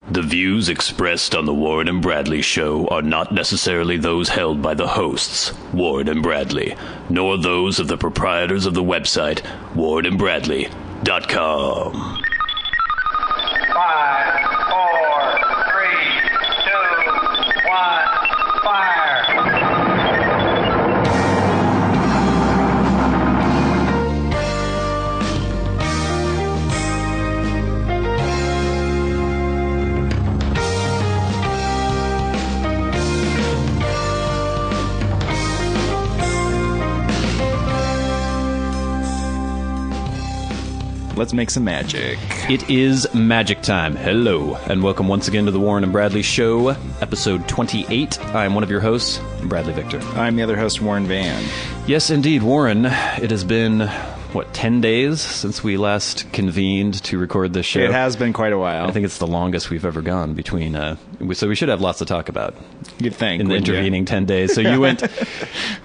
The views expressed on the Warren and Bradley Show are not necessarily those held by the hosts, Warren and Bradley, nor those of the proprietors of the website, warrenandbradley.com. 5, 4, 3, 2, 1, fire! Let's make some magic. It is magic time. Hello, and welcome once again to the Warren and Bradley Show, episode 28. I'm one of your hosts, Bradley Victor. I'm the other host, Warren Van. Yes, indeed, Warren. It has been, 10 days since we last convened to record this show? It has been quite a while. I think it's the longest we've ever gone between, so we should have lots to talk about. You'd think. In the intervening 10 days. So you went,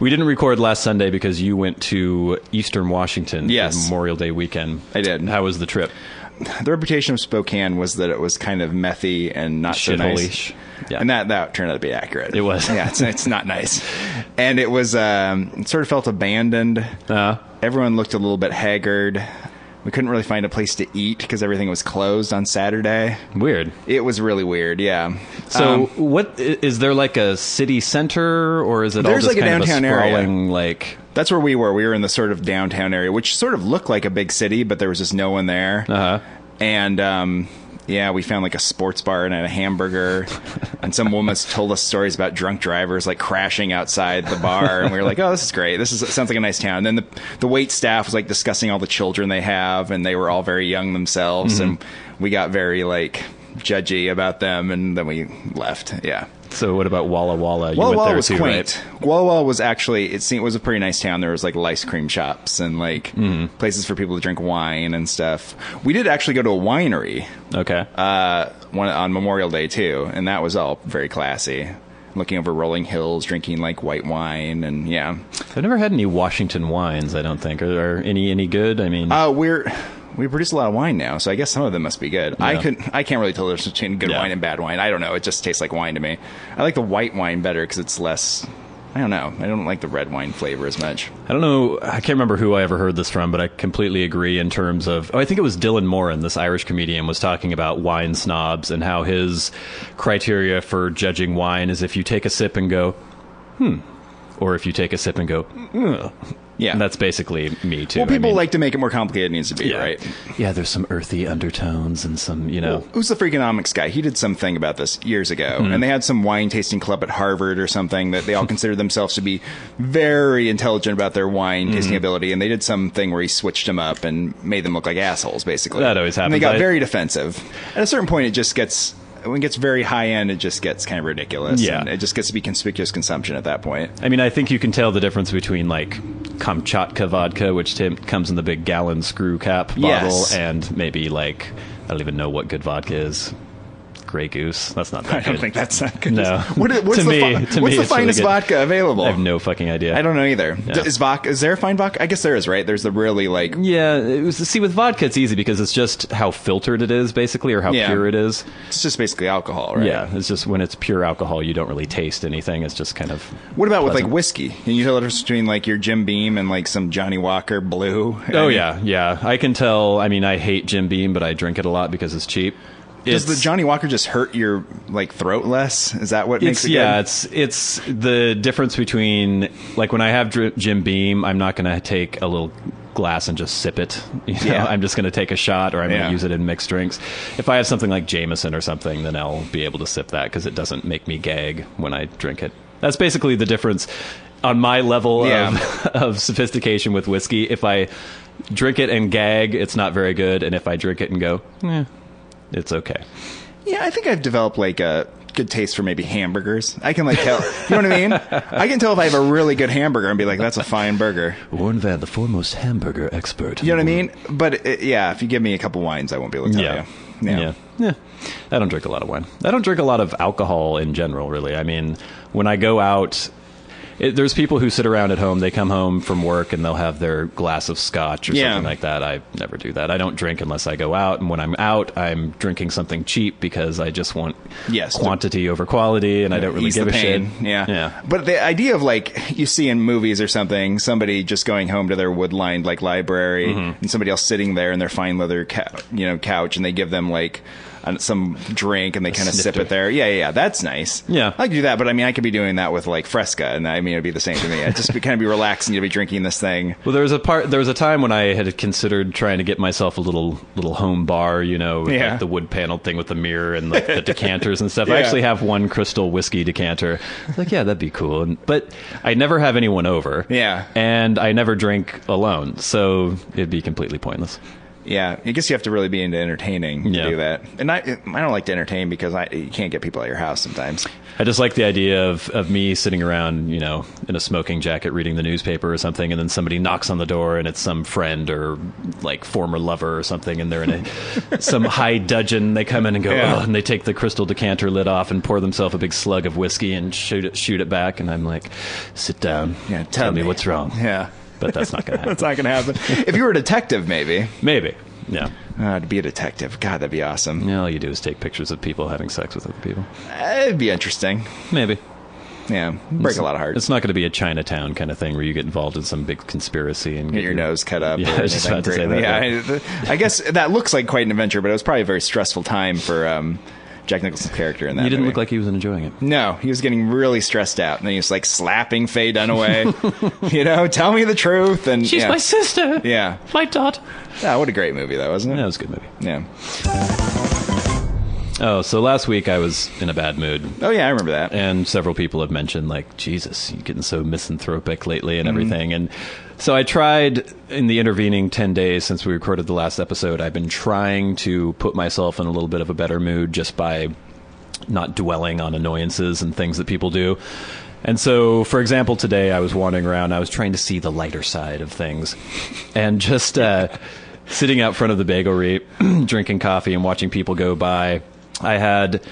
we didn't record last Sunday because you went to Eastern Washington for Memorial Day weekend. I did. How was the trip? The reputation of Spokane was that it was kind of methy and not so nice. Yeah. And that turned out to be accurate. It was. Yeah, it's not nice. And it was, it sort of felt abandoned. Everyone looked a little bit haggard. We couldn't really find a place to eat because everything was closed on Saturday. Weird. It was really weird, yeah. So what, is there like a city center or is it all just like kind a downtown of a sprawling, area. like... That's where we were. We were in the sort of downtown area, which sort of looked like a big city, but there was just no one there. Uh-huh. And, we found like a sports bar and a hamburger. And some woman told us stories about drunk drivers like crashing outside the bar. And we were like, oh, this is great. Sounds like a nice town. And then the wait staff was like discussing all the children they have. And they were all very young themselves. Mm-hmm. And we got very like judgy about them. And then we left. Yeah. So what about Walla Walla? Walla Walla was quaint. Right? Walla Walla was actually, it was a pretty nice town. There was like ice cream shops and like places for people to drink wine and stuff. We did actually go to a winery. Okay. On Memorial Day too, and that was all very classy. Looking over rolling hills, drinking like white wine, and yeah. I've never had any Washington wines. I don't think. Are any good? I mean, we produce a lot of wine now, so I guess some of them must be good. Yeah. I can't really tell the difference between good wine and bad wine. I don't know. It just tastes like wine to me. I like the white wine better because it's less. I don't know. I don't like the red wine flavor as much. I don't know. I can't remember who I ever heard this from, but I completely agree in terms of... I think it was Dylan Moran, this Irish comedian, was talking about wine snobs and how his criteria for judging wine is if you take a sip and go, or if you take a sip and go, ugh. Yeah. And that's basically me, too. Well, people like to make it more complicated than it needs to be, right? Yeah, there's some earthy undertones and some, Well, who's the Freakonomics guy? He did something about this years ago. And they had some wine tasting club at Harvard or something that they all considered themselves to be very intelligent about their wine tasting ability. And they did something where he switched them up and made them look like assholes, basically. That always happens. And they got very defensive. At a certain point, it just gets... When it gets very high end, it just gets kind of ridiculous. Yeah. And it just gets to be conspicuous consumption at that point. I mean, I think you can tell the difference between, like, Kamchatka vodka, which comes in the big gallon screw cap bottle, and maybe, like, I don't even know what good vodka is. Grey Goose. That's not that good. I don't think that's not good. No. What's the finest really vodka available? I have no fucking idea. I don't know either. Yeah. Is there a fine vodka? I guess there is, right? There's the really, like... Yeah. With vodka, it's easy because it's just how filtered it is, basically, or how pure it is. It's just basically alcohol, right? Yeah. It's just when it's pure alcohol, you don't really taste anything. It's just kind of... What about with, like, whiskey? Can you tell the difference between, like, your Jim Beam and, like, some Johnny Walker Blue? Yeah. I can tell. I mean, I hate Jim Beam, but I drink it a lot because it's cheap. Does the Johnny Walker just hurt your like throat less? Is that what makes it good? Yeah, it's the difference between like when I have Jim Beam, I'm not going to take a little glass and just sip it. I'm just going to take a shot, or I'm going to use it in mixed drinks. If I have something like Jameson or something, then I'll be able to sip that because it doesn't make me gag when I drink it. That's basically the difference on my level of sophistication with whiskey. If I drink it and gag, it's not very good, and if I drink it and go, it's okay. Yeah, I think I've developed like a good taste for maybe hamburgers. I can like tell, you know what I mean? I can tell if I have a really good hamburger and be like, that's a fine burger. Warren Van, the foremost hamburger expert. You know what I mean? But if you give me a couple wines, I won't be able to tell you. Yeah. I don't drink a lot of wine. I don't drink a lot of alcohol in general, really. I mean, when I go out... There's people who sit around at home. They come home from work and they'll have their glass of scotch or something like that. I never do that. I don't drink unless I go out. And when I'm out, I'm drinking something cheap because I just want quantity over quality, and I don't really give a shit. Yeah. But the idea of like you see in movies or something, somebody just going home to their wood-lined like library, and somebody else sitting there in their fine leather couch, and they give them like some drink and they kind of sip it there. Yeah, that's nice. Yeah, I could do that, but I mean, I could be doing that with like Fresca, and I mean, it'd be the same to me. I'd just kind of be relaxing to be drinking this thing. Well, there was a time when I had considered trying to get myself a little home bar, with like the wood paneled thing with the mirror and like the decanters and stuff. I actually have one crystal whiskey decanter. I was like, yeah, that'd be cool. But I never have anyone over. Yeah, and I never drink alone, so it'd be completely pointless. Yeah, I guess you have to really be into entertaining to do that. And I don't like to entertain because you can't get people at your house sometimes. I just like the idea of me sitting around, in a smoking jacket reading the newspaper or something, and then somebody knocks on the door and it's some friend or like former lover or something, and they're in some high dudgeon. They come in and go, and they take the crystal decanter lid off and pour themselves a big slug of whiskey and shoot it back. And I'm like, sit down. Yeah, tell me what's wrong. Yeah. But that's not going to happen. That's not going to happen. If you were a detective, maybe. Maybe. Yeah. To be a detective. God, that'd be awesome. Yeah, all you do is take pictures of people having sex with other people. It'd be interesting. Maybe. Yeah. Break a lot of hearts. It's not going to be a Chinatown kind of thing where you get involved in some big conspiracy and get your nose cut up. Yeah, I was just about to say that. Yeah, I guess that looks like quite an adventure, but it was probably a very stressful time for Jack Nicholson's character in that He didn't movie. look like he was enjoying it. No, he was getting really stressed out. And then he was like slapping Faye Dunaway. Tell me the truth. And she's my sister. Yeah. My dot. Yeah, what a great movie that, wasn't it? Yeah, it was a good movie. Yeah. Oh, so last week I was in a bad mood. Oh, yeah, I remember that. And several people have mentioned, like, Jesus, you're getting so misanthropic lately and everything. And so I tried, in the intervening 10 days since we recorded the last episode, I've been trying to put myself in a little bit of a better mood just by not dwelling on annoyances and things that people do. And so, for example, today I was wandering around. I was trying to see the lighter side of things. And just sitting out front of the bagelry, drinking coffee and watching people go by, I had,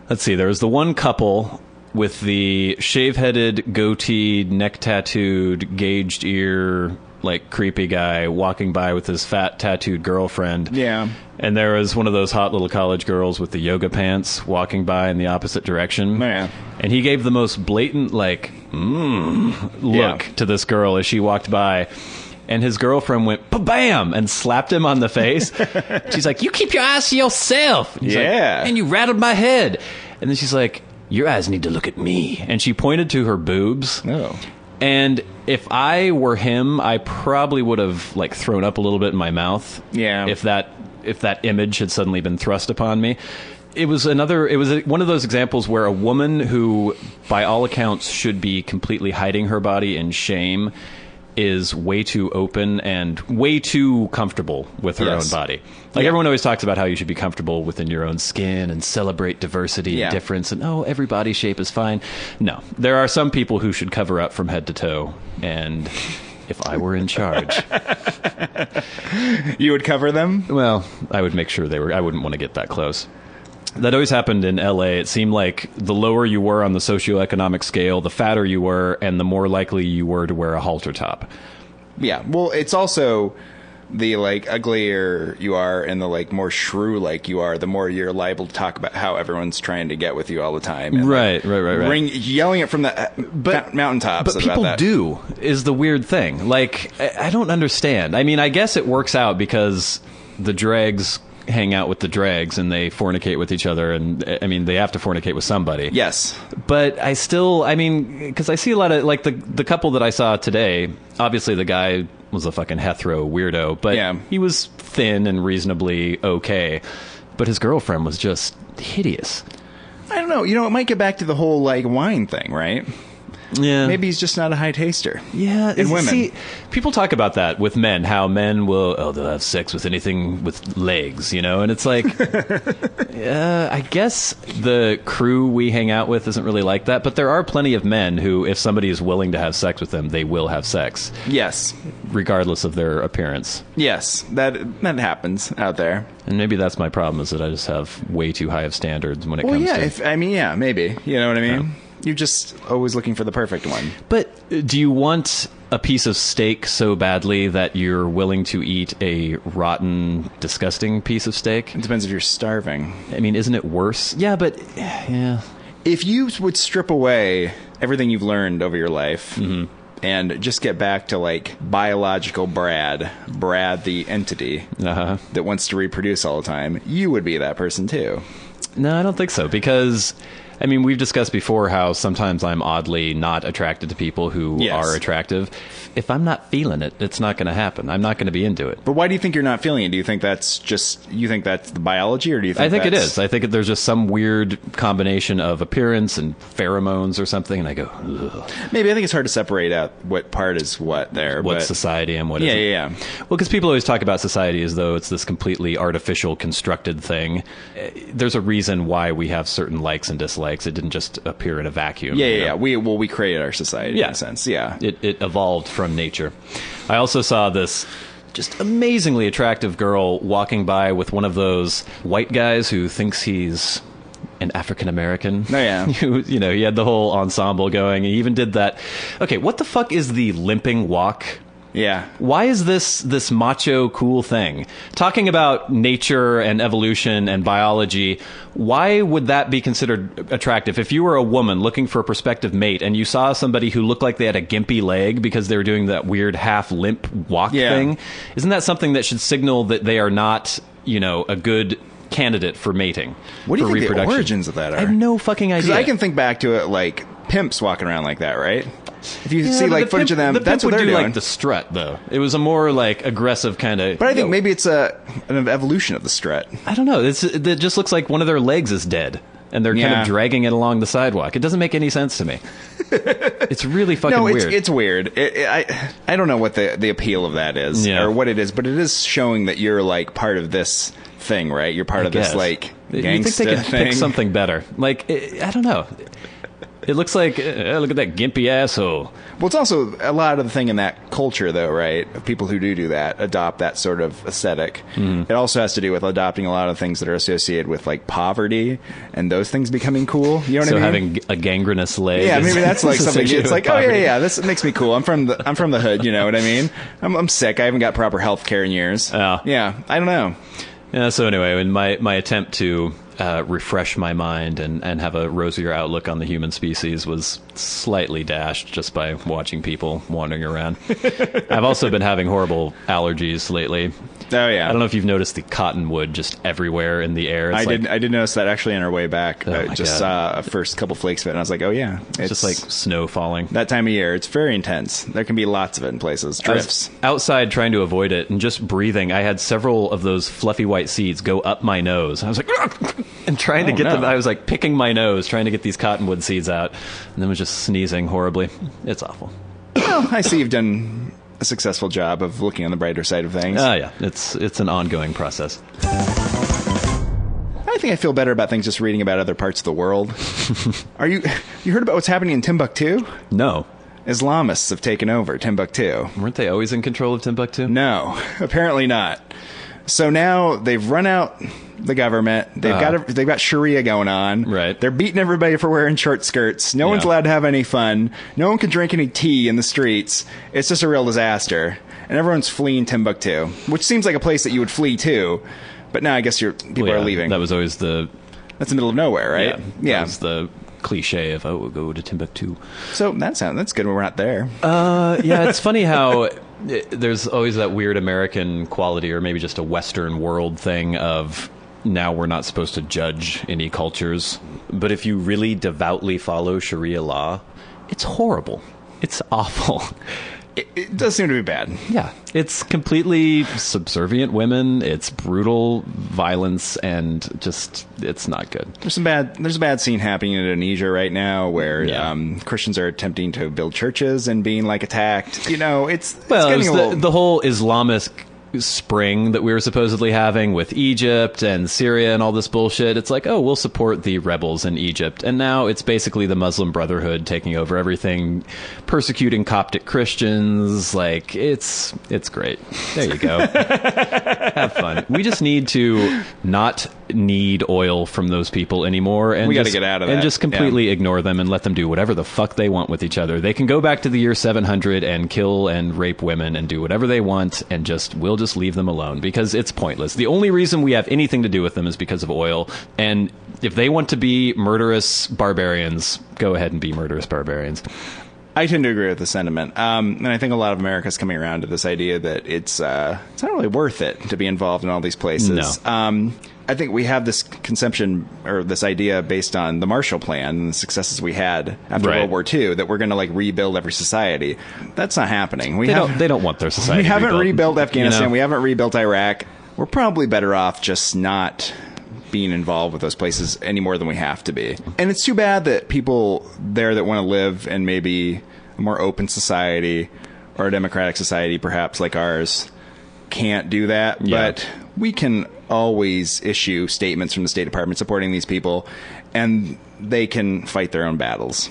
there was the one couple with the shave-headed, goatee, neck-tattooed, gauged ear, like, creepy guy walking by with his fat, tattooed girlfriend. Yeah. And there was one of those hot little college girls with the yoga pants walking by in the opposite direction. Yeah. And he gave the most blatant, like, look to this girl as she walked by. And his girlfriend went, ba-bam, and slapped him on the face. She's like, you keep your eyes to yourself. And he's like, and you rattled my head. And then she's like, your eyes need to look at me. And she pointed to her boobs. Oh. And if I were him, I probably would have, like, thrown up a little bit in my mouth. Yeah. If that image had suddenly been thrust upon me. It was one of those examples where a woman who, by all accounts, should be completely hiding her body in shame is way too open and way too comfortable with her own body. Like, everyone always talks about how you should be comfortable within your own skin and celebrate diversity and difference, and every body shape is fine. No, there are some people who should cover up from head to toe, and if I were in charge, you would cover them? Well, I would make sure I wouldn't want to get that close. That always happened in L.A. It seemed like the lower you were on the socioeconomic scale, the fatter you were, and the more likely you were to wear a halter top. Yeah, well, it's also the, like, uglier you are and the, like, more shrew-like you are, the more you're liable to talk about how everyone's trying to get with you all the time. And, right. Yelling it from the mountaintops. But people do, is the weird thing. Like, I don't understand. I mean, I guess it works out because the dregs hang out with the dregs and they fornicate with each other, and I mean, they have to fornicate with somebody. Yes. But because I see a lot of, like, the couple that I saw today, obviously the guy was a fucking hetero weirdo, but he was thin and reasonably okay, but his girlfriend was just hideous. I don't know, it might get back to the whole, like, wine thing, right? Yeah. Maybe he's just not a high taster. Yeah. In women. See, people talk about that with men, how men they'll have sex with anything with legs, and it's like, I guess the crew we hang out with isn't really like that, but there are plenty of men who, if somebody is willing to have sex with them, they will have sex. Yes. Regardless of their appearance. Yes. That happens out there. And maybe that's my problem, is that I just have way too high of standards when it comes to... maybe. You know what I mean? You're just always looking for the perfect one. But do you want a piece of steak so badly that you're willing to eat a rotten, disgusting piece of steak? It depends if you're starving. I mean, isn't it worse? Yeah, but yeah. If you would strip away everything you've learned over your life and just get back to like biological Brad the entity that wants to reproduce all the time, you would be that person too. No, I don't think so, because I mean, we've discussed before how sometimes I'm oddly not attracted to people who are attractive. If I'm not feeling it, it's not going to happen. I'm not going to be into it. But why do you think you're not feeling it? Do you think that's the biology, or do you think I think it is. I think there's just some weird combination of appearance and pheromones or something, and I go, ugh. Maybe I think it's hard to separate out what part is what there. What's society and what isn't. Yeah. Well, because people always talk about society as though it's this completely artificial, constructed thing. There's a reason why we have certain likes and dislikes. It didn't just appear in a vacuum. Yeah. We created our society in a sense. Yeah. It evolved from nature. I also saw this just amazingly attractive girl walking by with one of those white guys who thinks he's an African American. Oh, yeah. You know, he had the whole ensemble going. He even did that. Okay, what the fuck is the limping walk? Yeah. Why is this macho cool thing? Talking about nature and evolution and biology, why would that be considered attractive? If you were a woman looking for a prospective mate and you saw somebody who looked like they had a gimpy leg because they were doing that weird half limp walk thing, isn't that something that should signal that they are not, you know, a good candidate for mating? What do you think the origins of that are? I have no fucking idea. Because I can think back to it like pimps walking around like that, right? If you see like footage of them, that's what they're doing. Like the strut, though. It was a more like aggressive kind of. But I think maybe it's an evolution of the strut. I don't know. It just looks like one of their legs is dead, and they're kind of dragging it along the sidewalk. It doesn't make any sense to me. It's really fucking weird. It's weird. I don't know what the appeal of that is or what it is, but it is showing that you're like part of this thing, right? You're part of this like gangster you think they could thing. Pick something better? Like I don't know. It looks like, look at that gimpy asshole. Well, it's also a lot of the thing in that culture, though, right? People who do that adopt that sort of aesthetic. It also has to do with adopting a lot of things that are associated with, like, poverty and those things becoming cool. You know what I mean? So having a gangrenous leg. Yeah, maybe that's like something. It's like, oh, yeah, this makes me cool. I'm from the hood, you know what I mean? I'm sick. I haven't got proper health care in years. Oh. Yeah, I don't know. Yeah, so anyway, in my attempt to refresh my mind and have a rosier outlook on the human species was slightly dashed just by watching people wandering around. I've also been having horrible allergies lately. Oh, yeah. I don't know if you've noticed the cottonwood just everywhere in the air. I did notice that actually on our way back. I just saw a first couple flakes of it, and I was like, oh, yeah. It's just like snow falling. That time of year, it's very intense. There can be lots of it in places. Drifts. Outside trying to avoid it and just breathing. I had several of those fluffy white seeds go up my nose. I was like, and trying to get them. I was like picking my nose, trying to get these cottonwood seeds out, and then was just sneezing horribly. It's awful. Well, I see you've done a successful job of looking on the brighter side of things. Oh, yeah. It's an ongoing process. I think I feel better about things just reading about other parts of the world. You heard about what's happening in Timbuktu? No. Islamists have taken over Timbuktu. Weren't they always in control of Timbuktu? No, apparently not. So now they've run out the government. They've got Sharia going on. Right. They're beating everybody for wearing short skirts. No one's allowed to have any fun. No one can drink any tea in the streets. It's just a real disaster. And everyone's fleeing Timbuktu, which seems like a place that you would flee to. But now I guess people are leaving. That was always that's the middle of nowhere, right? Yeah. That was the cliche of, we'll go to Timbuktu. So that's good when we're not there. Yeah, it's funny how there's always that weird American quality, or maybe just a Western world thing of now we're not supposed to judge any cultures. But if you really devoutly follow Sharia law, it's horrible. It's awful. It does seem to be bad. Yeah. It's completely subservient women. It's brutal violence, and just, it's not good. There's a bad scene happening in Indonesia right now where Christians are attempting to build churches and being like attacked. You know, it's getting a little... the whole Islamic spring that we were supposedly having with Egypt and Syria and all this bullshit. It's like, oh, we'll support the rebels in Egypt. And now it's basically the Muslim Brotherhood taking over everything, persecuting Coptic Christians. Like, it's great. There you go. Have fun. We just need to not need oil from those people anymore, and we got to get out of that and just completely ignore them and let them do whatever the fuck they want with each other. They can go back to the year 700 and kill and rape women and do whatever they want, and we'll just leave them alone because it's pointless. The only reason we have anything to do with them is because of oil, and if they want to be murderous barbarians, go ahead and be murderous barbarians. I tend to agree with the sentiment, and I think a lot of America's coming around to this idea that it's not really worth it to be involved in all these places. No. I think we have this conception or this idea based on the Marshall Plan and the successes we had after World War II that we're going to like rebuild every society. That's not happening. They don't want their society. We haven't rebuilt Afghanistan. You know? We haven't rebuilt Iraq. We're probably better off just not being involved with those places any more than we have to be. And it's too bad that people there that want to live in maybe a more open society or a democratic society, perhaps like ours, can't do that. Yeah. But we can always issue statements from the State Department supporting these people, and they can fight their own battles.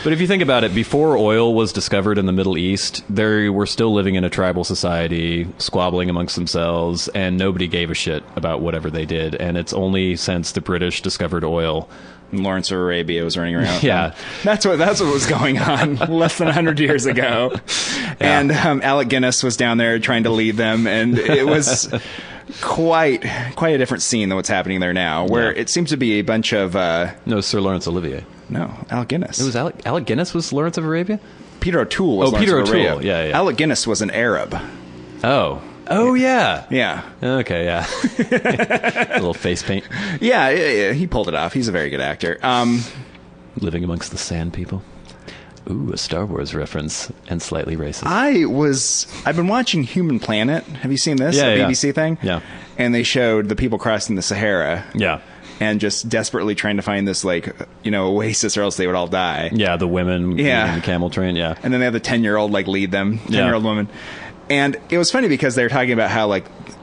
But if you think about it, before oil was discovered in the Middle East, they were still living in a tribal society, squabbling amongst themselves, and nobody gave a shit about whatever they did. And it's only since the British discovered oil. Lawrence of Arabia was running around. Yeah. That's what was going on less than 100 years ago. Yeah. And Alec Guinness was down there trying to lead them, and it was quite a different scene than what's happening there now, where it seems to be a bunch of... No, Sir Lawrence Olivier. No, Alec Guinness. It was Alec Guinness was Lawrence of Arabia? Peter O'Toole was Lawrence Peter of Arabia. O'Toole. Yeah. Alec Guinness was an Arab. Oh, yeah. Yeah. Okay, yeah. A little face paint. Yeah, he pulled it off. He's a very good actor. Living amongst the sand people. Ooh, a Star Wars reference, and slightly racist. I've been watching Human Planet. Have you seen this? Yeah, a BBC thing? Yeah. And they showed the people crossing the Sahara. Yeah. And just desperately trying to find this, oasis, or else they would all die. Yeah, the women in the camel train, yeah. And then they have the 10-year-old, lead them, 10-year-old woman. And it was funny because they were talking about how,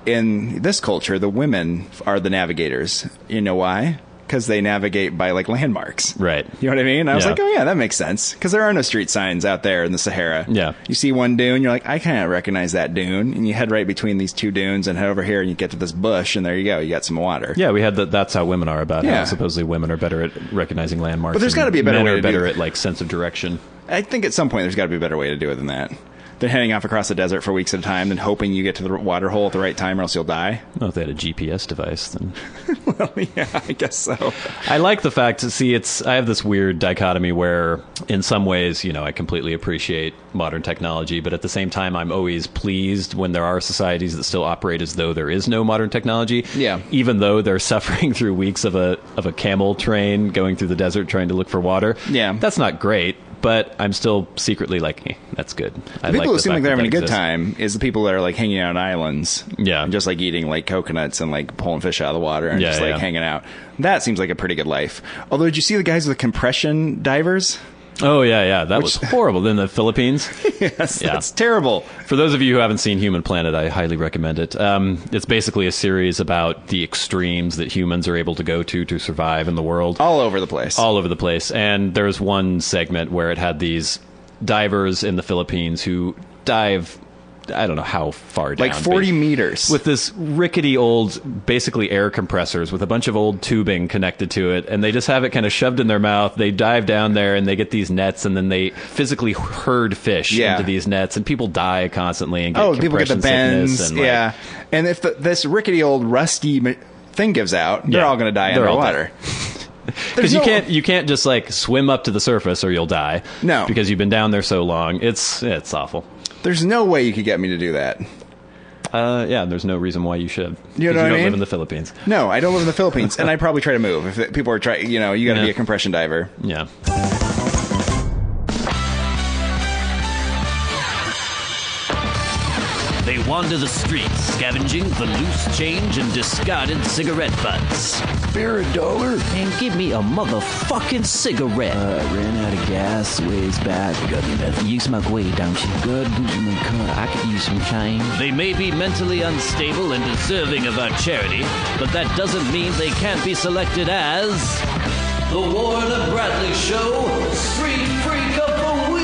in this culture, the women are the navigators. You know why? Because they navigate by, landmarks. Right. You know what I mean? I was like, oh, yeah, that makes sense. Because there are no street signs out there in the Sahara. Yeah. You see one dune, you're like, I kind of recognize that dune. And you head right between these two dunes and head over here and you get to this bush, and there you go. You got some water. Yeah, we had that's how women are about how supposedly women are better at recognizing landmarks. But there's got to be a better way to do it. Men are better at, sense of direction. I think at some point there's got to be a better way to do it than that. Than heading off across the desert for weeks at a time, then hoping you get to the water hole at the right time or else you'll die. Well, if they had a GPS device, then... Well, yeah, I guess so. I like the fact, I have this weird dichotomy where, in some ways, I completely appreciate modern technology, but at the same time, I'm always pleased when there are societies that still operate as though there is no modern technology. Yeah. Even though they're suffering through weeks of a camel train going through the desert trying to look for water. Yeah. That's not great. But I'm still secretly that's good. The people who seem like they're having a good time is the people that are hanging out on islands. Yeah. And just eating coconuts and pulling fish out of the water and hanging out. That seems like a pretty good life. Although, did you see the guys with the compression divers? Oh, yeah. That was horrible. In the Philippines? Yes, that's terrible. For those of you who haven't seen Human Planet, I highly recommend it. It's basically a series about the extremes that humans are able to go to survive in the world. All over the place. All over the place. And there's one segment where it had these divers in the Philippines who dive... I don't know how far down. 40 meters. With this rickety old, basically air compressors with a bunch of old tubing connected to it. And they just have it kind of shoved in their mouth. They dive down there and they get these nets and then they physically herd fish into these nets. And people die constantly and get people get the bends. And and if this rickety old rusty thing gives out, they're all going to die underwater. Because you can't just swim up to the surface or you'll die. No. Because you've been down there so long. It's awful. There's no way you could get me to do that. There's no reason why you should. You know what I mean? You don't live in the Philippines. No, I don't live in the Philippines, and I'd probably try to move. If people are trying, you got to be a compression diver. Yeah. They wander the streets, scavenging for loose change and discarded cigarette butts. spare $1? And give me a motherfucking cigarette. I ran out of gas ways back. I got me that. You smoke weed, don't you? Good, my cut. I could use some change. They may be mentally unstable and deserving of our charity, but that doesn't mean they can't be selected as the Warren and Bradley Show Street Freak of the Week.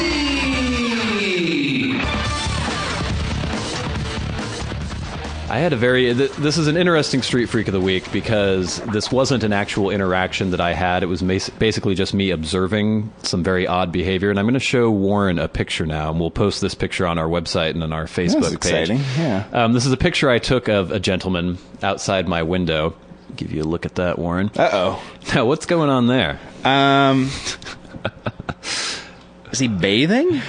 I had a very... This is an interesting Street Freak of the Week because this wasn't an actual interaction that I had. It was basically just me observing some very odd behavior. And I'm going to show Warren a picture now, and we'll post this picture on our website and on our Facebook That's exciting. page. Yeah. This is a picture I took of a gentleman outside my window. Give you a look at that, Warren. Uh-oh. Now, what's going on there? Is he bathing?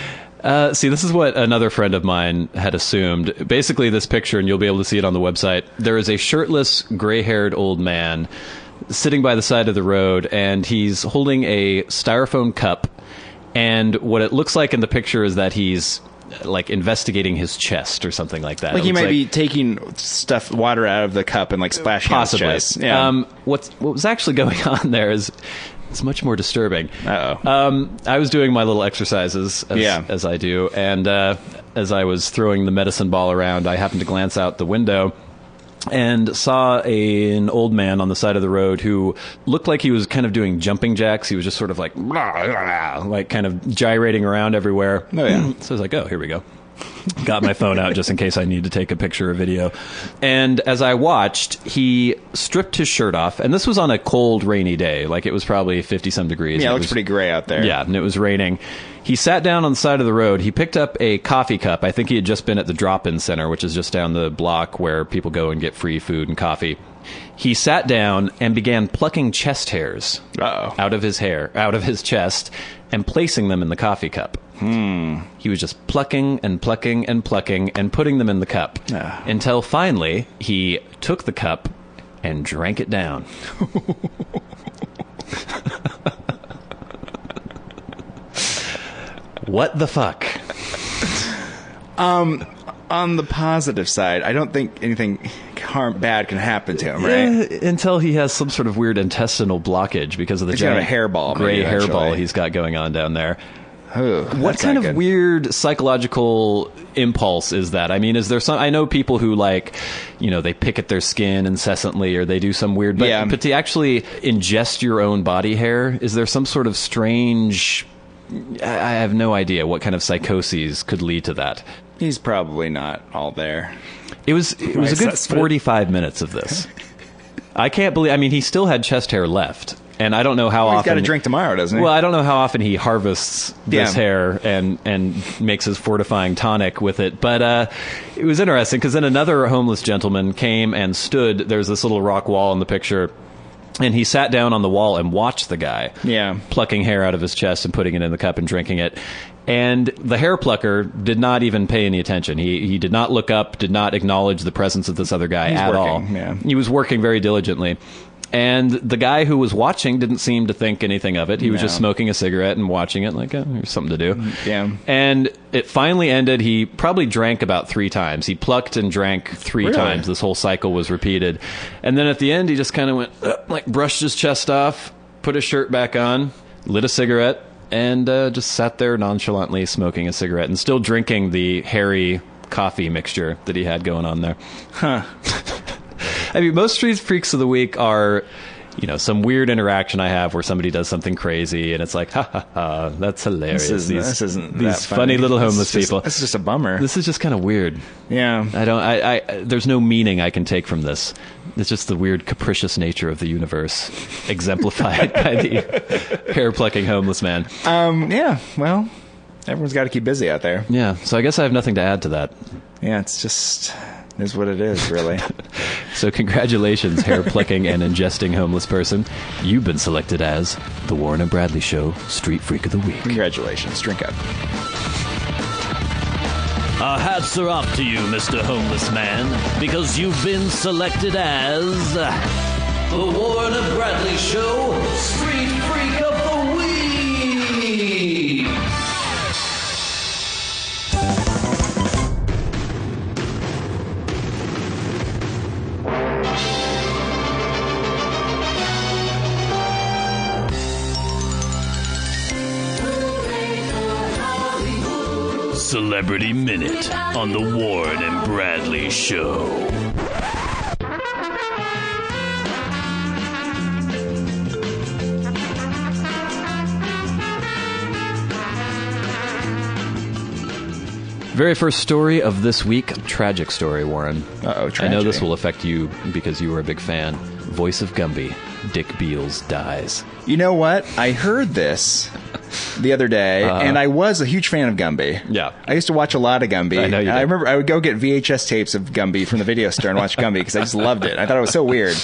See, this is what another friend of mine had assumed. Basically, this picture, and you'll be able to see it on the website, there is a shirtless, gray-haired old man sitting by the side of the road, and he's holding a styrofoam cup, and what it looks like in the picture is that he's like investigating his chest or something like that. Like he might be taking water out of the cup and like splashing on his chest. Yeah. What was actually going on there is it's much more disturbing. Uh-oh. I was doing my little exercises as I do, and as I was throwing the medicine ball around, I happened to glance out the window and saw an old man on the side of the road who looked like he was kind of doing jumping jacks. He was just sort of like, like kind of gyrating around everywhere. Oh, yeah. So I was like, oh, here we go. Got my phone out just in case I need to take a picture or video. And as I watched, he stripped his shirt off. And this was on a cold, rainy day. Like it was probably 50-some degrees. Yeah, it looks pretty gray out there. Yeah, and it was raining. He sat down on the side of the road. He picked up a coffee cup. I think he had just been at the drop-in center, which is just down the block where people go and get free food and coffee. He sat down and began plucking chest hairs out of his chest, and placing them in the coffee cup. He was just plucking and plucking and plucking and putting them in the cup until finally he took the cup and drank it down. What the fuck? On the positive side, I don't think anything bad can happen to him, right? Yeah, until he has some sort of weird intestinal blockage because of the giant hairball, gray hairball he's got going on down there. Ooh, what kind of weird psychological impulse is that? I mean, is there some... I know people who, like, you know, they pick at their skin incessantly or they do some weird... But to actually ingest your own body hair, is there some sort of strange... I have no idea what kind of psychoses could lead to that. He's probably not all there. It was a good 45 minutes of this. I can't believe... I mean, he still had chest hair left. And I don't know how often... He's got to drink tomorrow, doesn't he? Well, I don't know how often he harvests this hair and makes his fortifying tonic with it. But it was interesting because then another homeless gentleman came and stood... There's this little rock wall in the picture. And he sat down on the wall and watched the guy plucking hair out of his chest and putting it in the cup and drinking it. And the hair plucker did not even pay any attention. He did not look up, did not acknowledge the presence of this other guy at all. Yeah. He was working very diligently. And the guy who was watching didn't seem to think anything of it. He was just smoking a cigarette and watching it like, oh, there's something to do. Yeah. And it finally ended. He probably drank about 3 times. He plucked and drank 3 times. This whole cycle was repeated. And then at the end, he just kind of went, like brushed his chest off, put his shirt back on, lit a cigarette, and just sat there nonchalantly smoking a cigarette and still drinking the hairy coffee mixture that he had going on there. Huh. I mean, most Street Freaks of the Week are, you know, some weird interaction I have where somebody does something crazy and it's like, ha ha ha, that's hilarious. This isn't these funny little homeless people. It's just a bummer. This is just kind of weird. Yeah. There's no meaning I can take from this. It's just the weird capricious nature of the universe exemplified by the hair plucking homeless man. Yeah, well, everyone's got to keep busy out there. Yeah, so I guess I have nothing to add to that. Yeah, it's just... is what it is, really. So congratulations, hair-plucking and ingesting homeless person. You've been selected as the Warren and Bradley Show Street Freak of the Week. Congratulations. Drink up. Our hats are off to you, Mr. Homeless Man, because you've been selected as the Warren and Bradley Show Street Freak of the Week. Celebrity Minute on the Warren and Bradley Show. Very first story of this week, tragic story, Warren. Uh-oh, I tragedy. know this will affect you because you were a big fan. Voice of Gumby, Dick Beals dies. You know what? I heard this the other day, and I was a huge fan of Gumby. Yeah. I used to watch a lot of Gumby. I know you did. I remember I would go get VHS tapes of Gumby from the video store and watch Gumby because I just loved it. I thought it was so weird.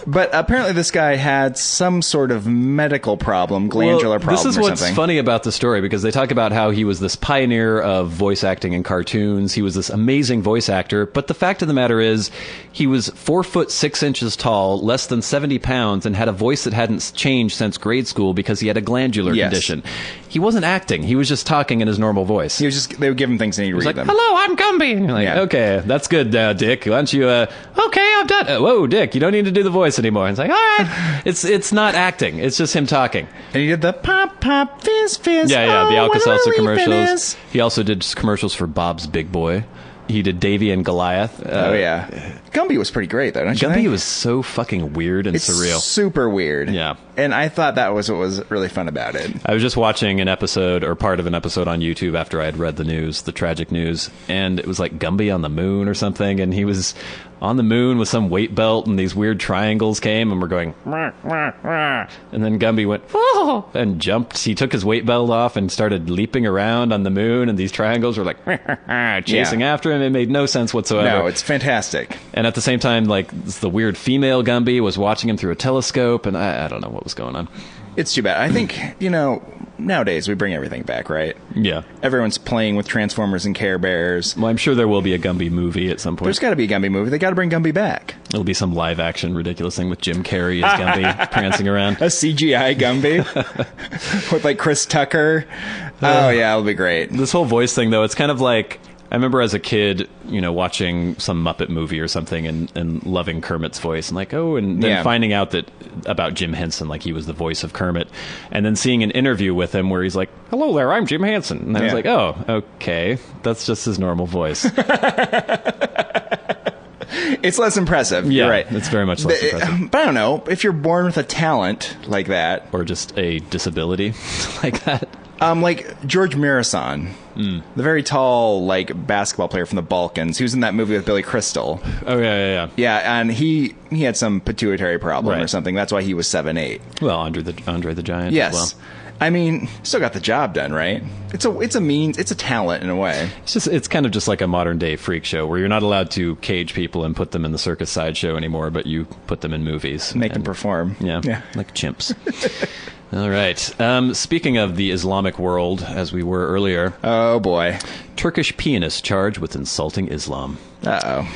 But apparently this guy had some sort of medical problem, glandular problem or something. This is what's funny about the story, because they talk about how he was this pioneer of voice acting in cartoons. He was this amazing voice actor. But the fact of the matter is, he was 4'6" tall, less than 70 pounds, and had a voice that hadn't changed since grade school because he had a glandular condition. He wasn't acting. He was just talking in his normal voice. He was just, they would give him things and he'd read Like, them. hello, I'm Gumby. And you're like, okay, that's good, Dick. Why don't you, okay, I'm done. Whoa, Dick, you don't need to do the voice anymore. And it's like, all right. It's not acting. It's just him talking. And he did the pop, pop, fizz, fizz. Yeah, the oh, Alka-Seltzer what a relief it commercials. is. He also did commercials for Bob's Big Boy. He did Davy and Goliath. Oh, yeah. Gumby was pretty great, though, don't you Gumby think? was so fucking weird and It's surreal. super weird. Yeah. And I thought that was what was really fun about it. I was just watching an episode, or part of an episode on YouTube after I had read the news, the tragic news, and it was like Gumby on the moon or something, and he was on the moon with some weight belt, and these weird triangles came, and we're going, "Rah, rah, rah." And then Gumby went, "Oh," and jumped. He took his weight belt off and started leaping around on the moon, and these triangles were like chasing after him. It made no sense whatsoever. No, it's fantastic. And at the same time, like, the weird female Gumby was watching him through a telescope, and I don't know what was going on. It's too bad. I think, nowadays we bring everything back, right? Yeah. Everyone's playing with Transformers and Care Bears. Well, I'm sure there will be a Gumby movie at some point. There's got to be a Gumby movie. They got to bring Gumby back. It'll be some live-action ridiculous thing with Jim Carrey as Gumby prancing around. A CGI Gumby with, like, Chris Tucker. Oh, yeah, it'll be great. This whole voice thing, though, it's kind of like... I remember as a kid, watching some Muppet movie or something and loving Kermit's voice. And like, and then finding out that about Jim Henson, like he was the voice of Kermit. And then seeing an interview with him where he's like, hello there, I'm Jim Henson. And I was like, oh, okay. That's just his normal voice. It's less impressive. Yeah, You're right. It's very much less impressive. But I don't know. If you're born with a talent like that. Or just a disability like that. Like George Mirasan, the very tall, like, basketball player from the Balkans. He was in that movie with Billy Crystal. Oh, yeah. Yeah, and he had some pituitary problem or Right. something. That's why he was 7'8". Well, Andre the Giant Yes. as well. I mean, still got the job done, right? It's a talent in a way. It's kind of just like a modern day freak show where you're not allowed to cage people and put them in the circus sideshow anymore, but you put them in movies. Make them perform. Yeah, like chimps. All right. Speaking of the Islamic world, as we were earlier. Oh, boy. Turkish pianist charged with insulting Islam. Uh-oh.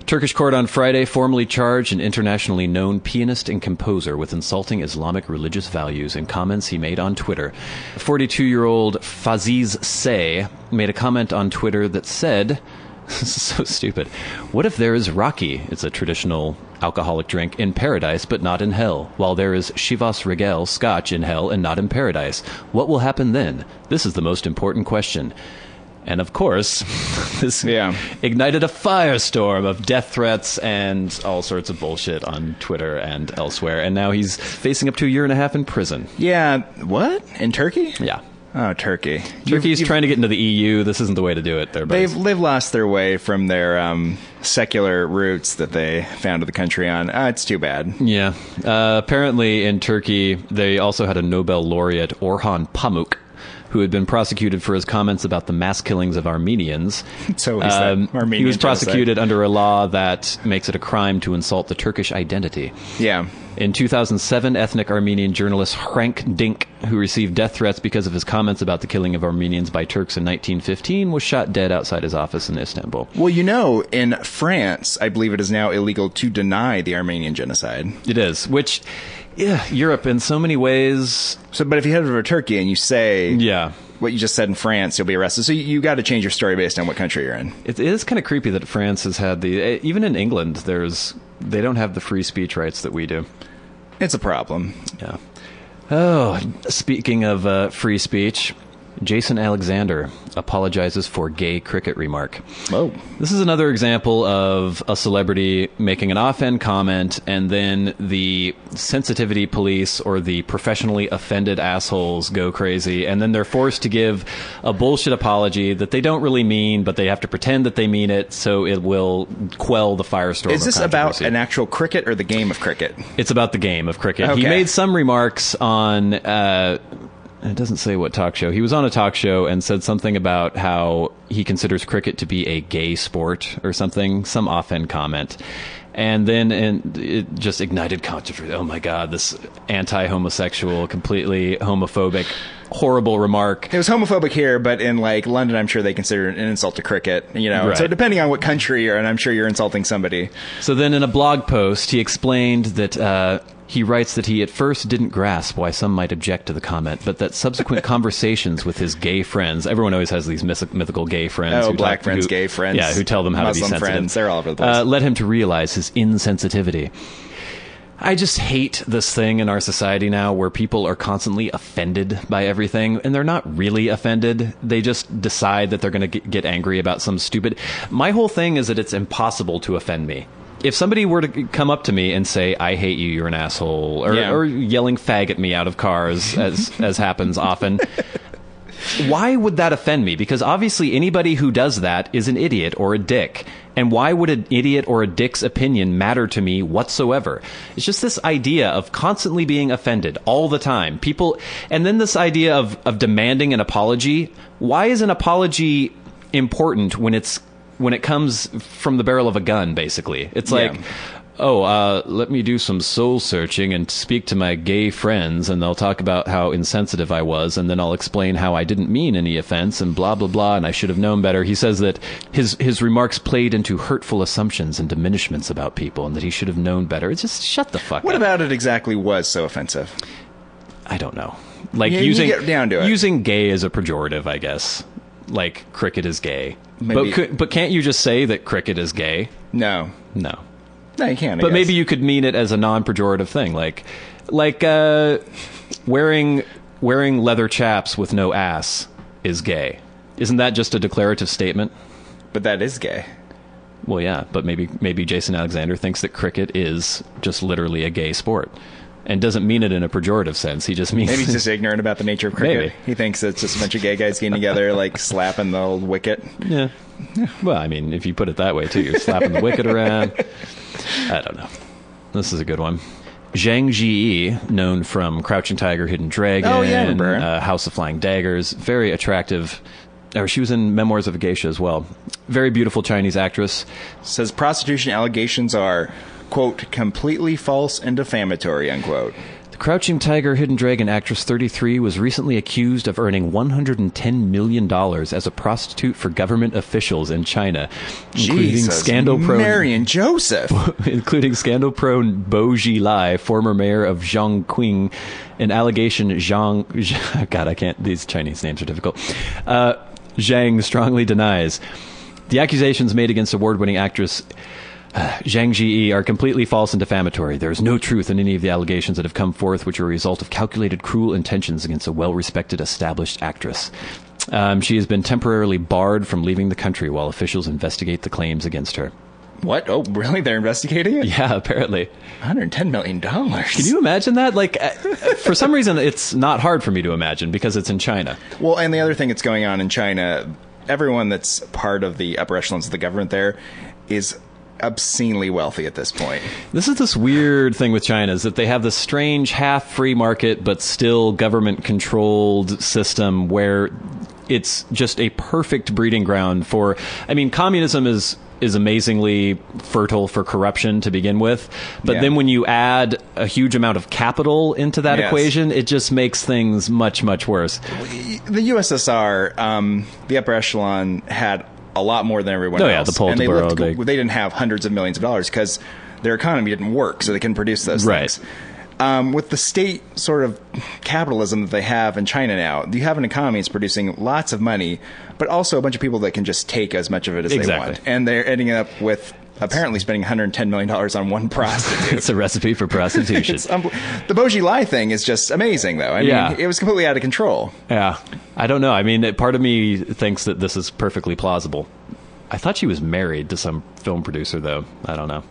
Turkish court on Friday formally charged an internationally known pianist and composer with insulting Islamic religious values in comments he made on Twitter. 42-year-old Fazil Say made a comment on Twitter that said, this is so stupid, what if there is raki, it's a traditional alcoholic drink, in paradise but not in hell, while there is Chivas Regal scotch in hell and not in paradise? What will happen then? This is the most important question. And of course, this ignited a firestorm of death threats and all sorts of bullshit on Twitter and elsewhere. And now he's facing up to a year and a half in prison. Yeah, what? In Turkey? Yeah. Oh, Turkey. Turkey's trying to get into the EU. This isn't the way to do it. They've lost their way from their secular roots that they founded the country on. It's too bad. Yeah. Apparently in Turkey, they also had a Nobel laureate, Orhan Pamuk, who had been prosecuted for his comments about the mass killings of Armenians. So Armenian he was prosecuted genocide. under a law that makes it a crime to insult the Turkish identity. Yeah. In 2007, ethnic Armenian journalist Hrant Dink, who received death threats because of his comments about the killing of Armenians by Turks in 1915, was shot dead outside his office in Istanbul. Well, in France, I believe it is now illegal to deny the Armenian genocide. It is, which... Yeah, Europe in so many ways. So, but if you head over to Turkey and you say what you just said in France, you'll be arrested. So you got to change your story based on what country you're in. It is kind of creepy that France has had even in England, they don't have the free speech rights that we do. It's a problem. Yeah. Oh, speaking of free speech, Jason Alexander apologizes for gay cricket remark. Oh. This is another example of a celebrity making an offhand comment, and then the sensitivity police or the professionally offended assholes go crazy, and then they're forced to give a bullshit apology that they don't really mean, but they have to pretend that they mean it, so it will quell the firestorm. Is this about an actual cricket or the game of cricket? It's about the game of cricket. Okay. He made some remarks on... it doesn't say what talk show. He was on a talk show and said something about how he considers cricket to be a gay sport or something, some offhand comment. And then it just ignited controversy. Oh my God, this anti-homosexual, completely homophobic, horrible remark. It was homophobic here, but in like London, I'm sure they consider it an insult to cricket. You know, Right. So depending on what country you're in, I'm sure you're insulting somebody. So then in a blog post, he explained that he writes that he at first didn't grasp why some might object to the comment, but that subsequent conversations with his gay friends, everyone always has these mythical gay friends. Oh, black friends, gay friends. Yeah, who tell them how Muslim to be sensitive. friends, they're all over the place. Led him to realize his insensitivity. I just hate this thing in our society now where people are constantly offended by everything, and they're not really offended. They just decide that they're going to get angry about some stupid... My whole thing is that it's impossible to offend me. If somebody were to come up to me and say, I hate you, you're an asshole, or yelling fag at me out of cars, as happens often, why would that offend me? Because obviously anybody who does that is an idiot or a dick. And why would an idiot or a dick's opinion matter to me whatsoever? It's just this idea of constantly being offended all the time. People, and then this idea of demanding an apology. Why is an apology important when it comes from the barrel of a gun, basically? It's like, let me do some soul searching and speak to my gay friends, and they'll talk about how insensitive I was, and then I'll explain how I didn't mean any offense, and blah, blah, blah, and I should have known better. He says that his remarks played into hurtful assumptions and diminishments about people, and that he should have known better. It's just shut the fuck up. What about it exactly was so offensive? I don't know. Like Yeah, you get down to it. using gay as a pejorative, I guess. Like cricket is gay. Maybe. But can't you just say that cricket is gay? No. No. No, you can't. I But guess. maybe you could mean it as a non-pejorative thing, like wearing leather chaps with no ass is gay. Isn't that just a declarative statement? But that is gay. Well, yeah, but maybe Jason Alexander thinks that cricket is just literally a gay sport, and doesn't mean it in a pejorative sense. He just means Maybe he's just ignorant about the nature of cricket. Maybe. He thinks it's just a bunch of gay guys getting together, like slapping the old wicket. Yeah. Well, I mean, if you put it that way, too, you're slapping the wicket around. I don't know. This is a good one. Zhang Ziyi, known from Crouching Tiger, Hidden Dragon, Oh, yeah, I remember her. House of Flying Daggers, very attractive. Or she was in Memoirs of a Geisha as well. Very beautiful Chinese actress. Says prostitution allegations are, quote, completely false and defamatory, unquote. Crouching Tiger, Hidden Dragon actress 33 was recently accused of earning $110 million as a prostitute for government officials in China, including Jesus, scandal-prone Mary and Joseph. including scandal-prone Bo Jilai, former mayor of Zhongqing, an allegation Zhang... God, I can't... These Chinese names are difficult. Zhang strongly denies. The accusations made against award-winning actress Zhang Ziyi are completely false and defamatory. There is no truth in any of the allegations that have come forth, which are a result of calculated, cruel intentions against a well-respected, established actress. She has been temporarily barred from leaving the country while officials investigate the claims against her. What? Oh, really? They're investigating it? Yeah, apparently. $110 million. Can you imagine that? Like, for some reason, it's not hard for me to imagine because it's in China. Well, and the other thing that's going on in China, everyone that's part of the upper echelons of the government there is obscenely wealthy at this point. This is this weird thing with China is that they have this strange half free market but still government controlled system where it's just a perfect breeding ground for, I mean, communism is amazingly fertile for corruption to begin with, but then when you add a huge amount of capital into that equation, it just makes things much, much worse. The USSR, the upper echelon had a lot more than everyone else. Yeah, the Politburo. They didn't have hundreds of millions of dollars because their economy didn't work, so they couldn't produce those things. With the state sort of capitalism that they have in China now, you have an economy that's producing lots of money, but also a bunch of people that can just take as much of it as they want. And they're ending up with apparently spending $110 million on one prostitute. It's a recipe for prostitution. The Boji Lai thing is just amazing, though. I mean, it was completely out of control. Yeah. I don't know. I mean, part of me thinks that this is perfectly plausible. I thought she was married to some film producer, though. I don't know.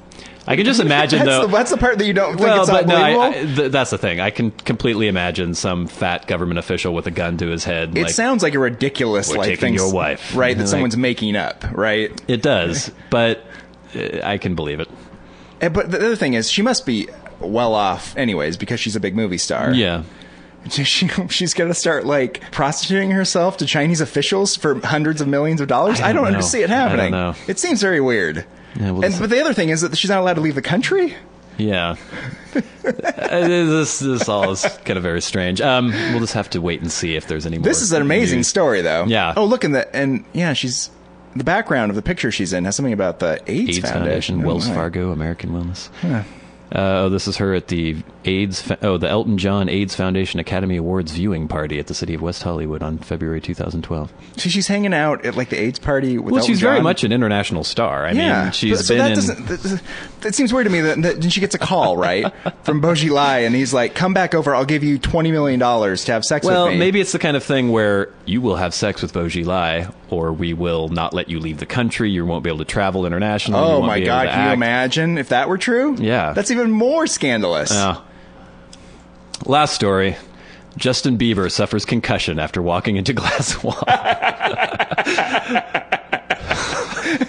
I can just imagine, that's the part that you don't think it's unbelievable? No, that's the thing. I can completely imagine some fat government official with a gun to his head. It sounds like a ridiculous, we're taking your wife. Right, that someone's making up, right? It does, but I can believe it. But the other thing is, she must be well off anyways, because she's a big movie star. Yeah. She's going to start, like, prostituting herself to Chinese officials for hundreds of millions of dollars? I don't see it happening. I don't know. It seems very weird. Yeah, but the other thing is that she's not allowed to leave the country? Yeah. This all is kind of very strange. We'll just have to wait and see if there's any more. This is an amazing story, though. Yeah. Oh, look, she's... The background of the picture she's in has something about the AIDS Foundation. Wells Fargo, American Wellness. Huh. This is her at the the Elton John AIDS Foundation Academy Awards viewing party at the city of West Hollywood on February 2012. So she's hanging out at, like, the AIDS party with Elton she's John? very much an international star. I mean, she's been that seems weird to me that she gets a call, right, from Boji Lai, and he's like, come back over, I'll give you $20 million to have sex with me. Well, maybe it's the kind of thing where you will have sex with Boji Lai, or we will not let you leave the country, you won't be able to travel internationally. Oh my God, can you imagine if that were true? Yeah. That's even more scandalous. Last story. Justin Bieber suffers concussion after walking into glass wall.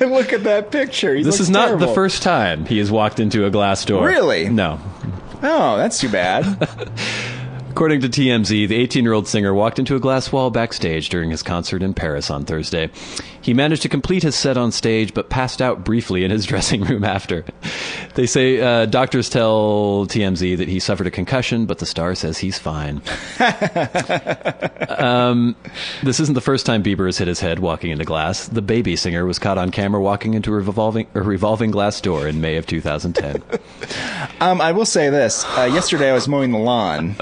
Look at that picture. This is not the first time he has walked into a glass door. Really? No. Oh, that's too bad. According to TMZ, the 18-year-old singer walked into a glass wall backstage during his concert in Paris on Thursday. He managed to complete his set on stage, but passed out briefly in his dressing room after. They say doctors tell TMZ that he suffered a concussion, but the star says he's fine. This isn't the first time Bieber has hit his head walking into glass. The Baby singer was caught on camera walking into a revolving glass door in May of 2010. I will say this. Yesterday I was mowing the lawn,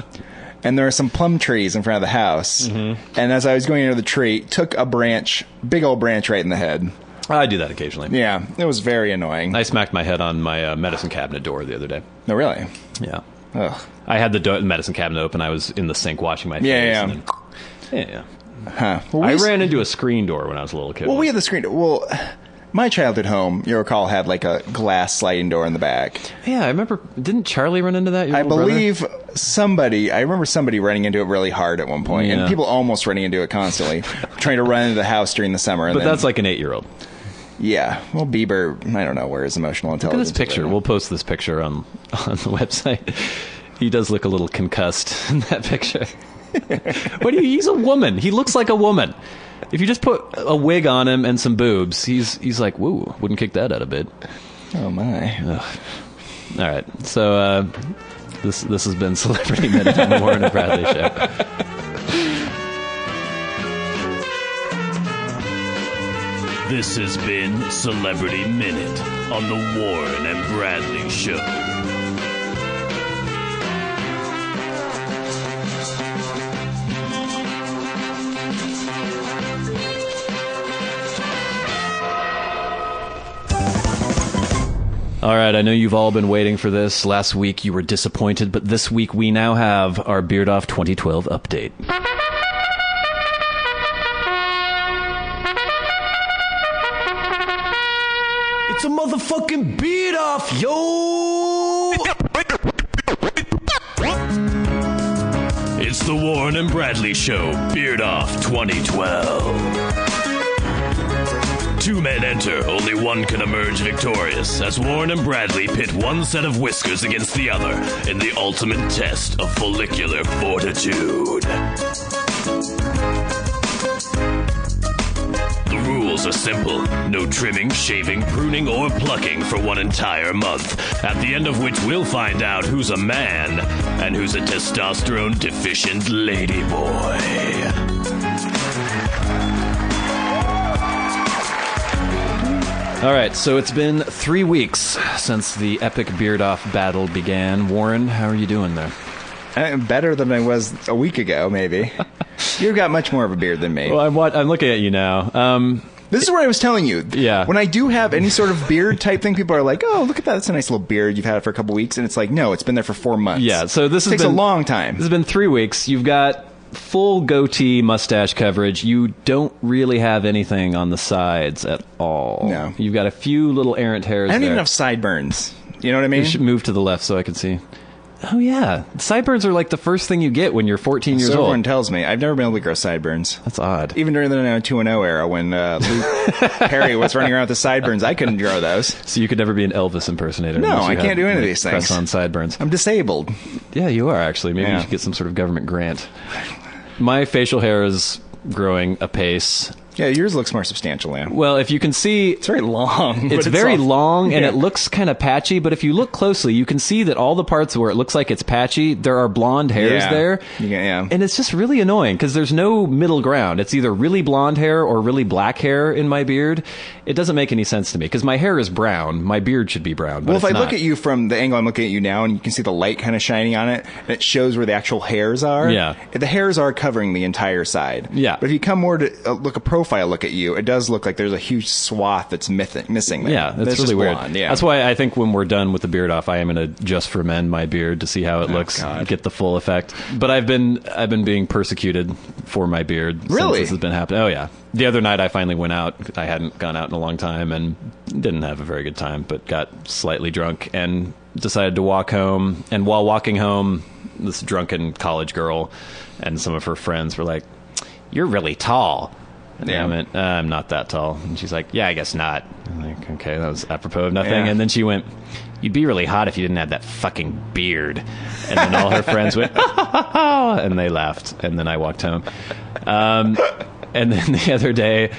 and there are some plum trees in front of the house. Mm-hmm. And as I was going into the tree, took a branch, big old branch, right in the head. I do that occasionally. Yeah, it was very annoying. I smacked my head on my medicine cabinet door the other day. No, really? Yeah. Ugh. I had the medicine cabinet open. I was in the sink washing my face. Yeah. Yeah. Huh. Well, I ran into a screen door when I was a little kid. Well, we had the screen door. Well, my childhood home, you recall, had like a glass sliding door in the back. Yeah, I remember. Didn't Charlie run into that? I believe somebody. I remember somebody running into it really hard at one point, and people almost running into it constantly, trying to run into the house during the summer. But that's like an 8-year-old. Yeah. Well, Bieber, I don't know where his emotional intelligence. Look at this picture. We'll post this picture on the website. He does look a little concussed in that picture. He's a woman. He looks like a woman. If you just put a wig on him and some boobs, he's like, woo, wouldn't kick that out of bed. Oh, my. Ugh. All right. So this has been Celebrity Minute on the Warren and Bradley Show. This has been Celebrity Minute on the Warren and Bradley Show. All right, I know you've all been waiting for this. Last week you were disappointed, but this week we now have our Beard Off 2012 update. It's a motherfucking beard off, yo! It's the Warren and Bradley Show, Beard Off 2012. 2 men enter, only one can emerge victorious, as Warren and Bradley pit one set of whiskers against the other in the ultimate test of follicular fortitude. The rules are simple. No trimming, shaving, pruning, or plucking for one entire month, at the end of which we'll find out who's a man and who's a testosterone-deficient ladyboy. All right, so it's been 3 weeks since the epic Beard Off battle began. Warren, how are you doing there? Better than I was a week ago, maybe. You've got much more of a beard than me. Well, I'm looking at you now. This is what I was telling you. Yeah. When I do have any sort of beard type thing, people are like, "Oh, look at that! That's a nice little beard. You've had it for a couple weeks," and it's like, no, it's been there for 4 months. Yeah. So this takes a long time. This has been 3 weeks. You've got full goatee mustache coverage. You don't really have anything on the sides at all. No. You've got a few little errant hairs. I don't there. even have sideburns. You know what I mean? You should move to the left so I can see. Oh, yeah. Sideburns are like the first thing you get when you're 14 years So old. everyone tells me. I've never been able to grow sideburns. That's odd. Even during the 2-0 era when Luke Perry was running around with the sideburns, I couldn't grow those. So you could never be an Elvis impersonator. No, unless you I can't have, do any of like, these things. Press-on sideburns. I'm disabled. Yeah, you are, actually. Maybe you should get some sort of government grant. My facial hair is growing apace. Yeah, yours looks more substantial now. Well, if you can see... It's very long. It's but very all- long, and it looks kind of patchy, but if you look closely, you can see that all the parts where it looks like it's patchy, there are blonde hairs Yeah. there. Yeah. And it's just really annoying, because there's no middle ground. It's either really blonde hair or really black hair in my beard. It doesn't make any sense to me, because my hair is brown. My beard should be brown, but Well, if I it's look not. at you from the angle I'm looking at you now, and you can see the light kind of shining on it, and it shows where the actual hairs are. Yeah. The hairs are covering the entire side. Yeah. But if you come more to a profile look at you, it does look like there's a huge swath that's missing there. Yeah, that's just really weird. blonde, yeah. That's why I think when we're done with the beard off, I am going to just for men my beard to see how it looks, God. get the full effect. But I've been being persecuted for my beard. Really? Since this has been happening. Oh yeah. The other night I finally went out. I hadn't gone out in a long time and didn't have a very good time, but got slightly drunk and decided to walk home. And while walking home, this drunken college girl and some of her friends were like, "You're really tall." And I went, "I'm not that tall." And she's like, "Yeah, I guess not." I'm like, okay, that was apropos of nothing. Yeah. And then she went, "You'd be really hot if you didn't have that fucking beard." And then all her friends went, "Oh," and they laughed. And then I walked home. And then the other day,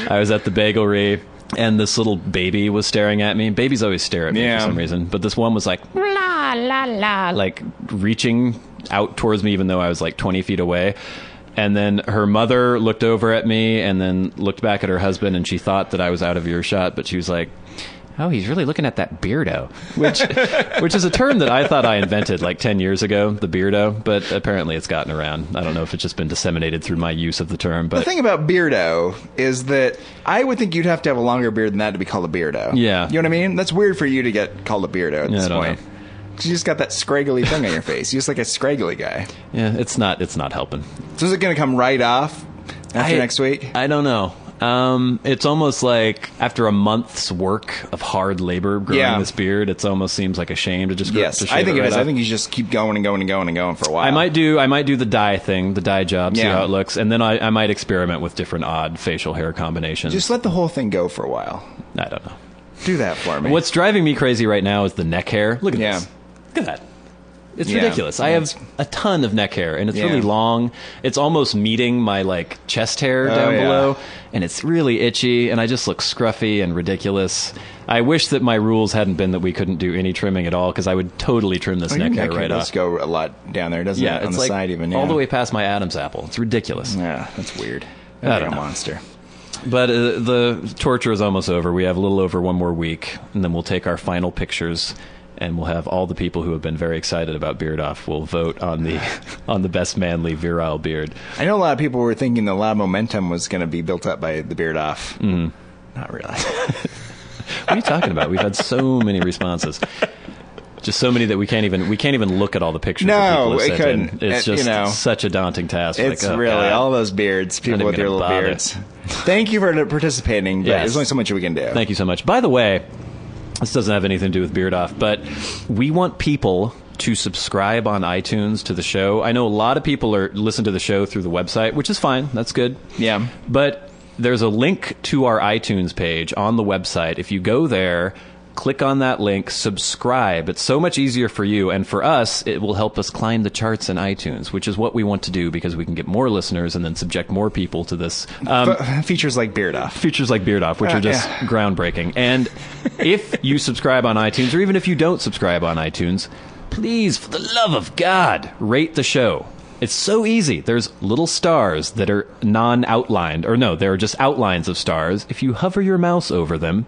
I was at the bagelry, and this little baby was staring at me. Babies always stare at me for some reason. But this one was like, la, la, la, like reaching out towards me, even though I was like 20 feet away. And then her mother looked over at me and then looked back at her husband, and she thought that I was out of earshot, but she was like, "Oh, he's really looking at that beardo," which is a term that I thought I invented like 10 years ago, the beardo, but apparently it's gotten around. I don't know if it's just been disseminated through my use of the term. But The thing about beardo is that I would think you'd have to have a longer beard than that to be called a beardo. Yeah. You know what I mean? That's weird for you to get called a beardo at Yeah, this I don't point. know. 'Cause you just got that scraggly thing on your face. You're just like a scraggly guy. yeah, it's not helping. So is it going to come right off after next week? I don't know. It's almost like after a month's work of hard labor growing this beard, it almost seems like a shame to just Yes, to shave I think it right is. off. I think you just keep going and going and going and going for a while. I might do the dye thing, the dye job, see Yeah. how it looks, and then I might experiment with different odd facial hair combinations. Just let the whole thing go for a while. I don't know. Do that for me. What's driving me crazy right now is the neck hair. Look at this. Look at that. It's Yeah. ridiculous. I have a ton of neck hair, and it's really long. It's almost meeting my like chest hair down below, and it's really itchy, and I just look scruffy and ridiculous. I wish that my rules hadn't been that we couldn't do any trimming at all, because I would totally trim this neck hair right does off. go a lot down there, doesn't it? On it's the like side even. all the way past my Adam's apple. It's ridiculous. Yeah, that's weird. I Like don't a know. monster. But the torture is almost over. We have a little over one more week, and then we'll take our final pictures, and we'll have all the people who have been very excited about Beard Off will vote on the best manly virile beard. I know a lot of people were thinking a lot of momentum was going to be built up by the Beard Off. Not really. What are you talking about? We've had so many responses. Just so many that we can't even look at all the pictures. No, that people have we sent couldn't. in. It's just You know, such a daunting task. It's like, oh, really God. all those beards, people even with their gonna little bother. beards. Thank you for participating, but Yes. there's only so much we can do. Thank you so much. By the way, this doesn't have anything to do with Beard Off, but we want people to subscribe on iTunes to the show. I know a lot of people listen to the show through the website, which is fine. That's good. Yeah. But there's a link to our iTunes page on the website. If you go there, click on that link, subscribe. It's so much easier for you, and for us, it will help us climb the charts in iTunes, which is what we want to do because we can get more listeners and then subject more people to this. Features like Beard Off. Features like Beard Off, which are just groundbreaking. And if you subscribe on iTunes, or even if you don't subscribe on iTunes, please, for the love of God, rate the show. It's so easy. There's little stars that are non-outlined, or no, they're just outlines of stars. If you hover your mouse over them,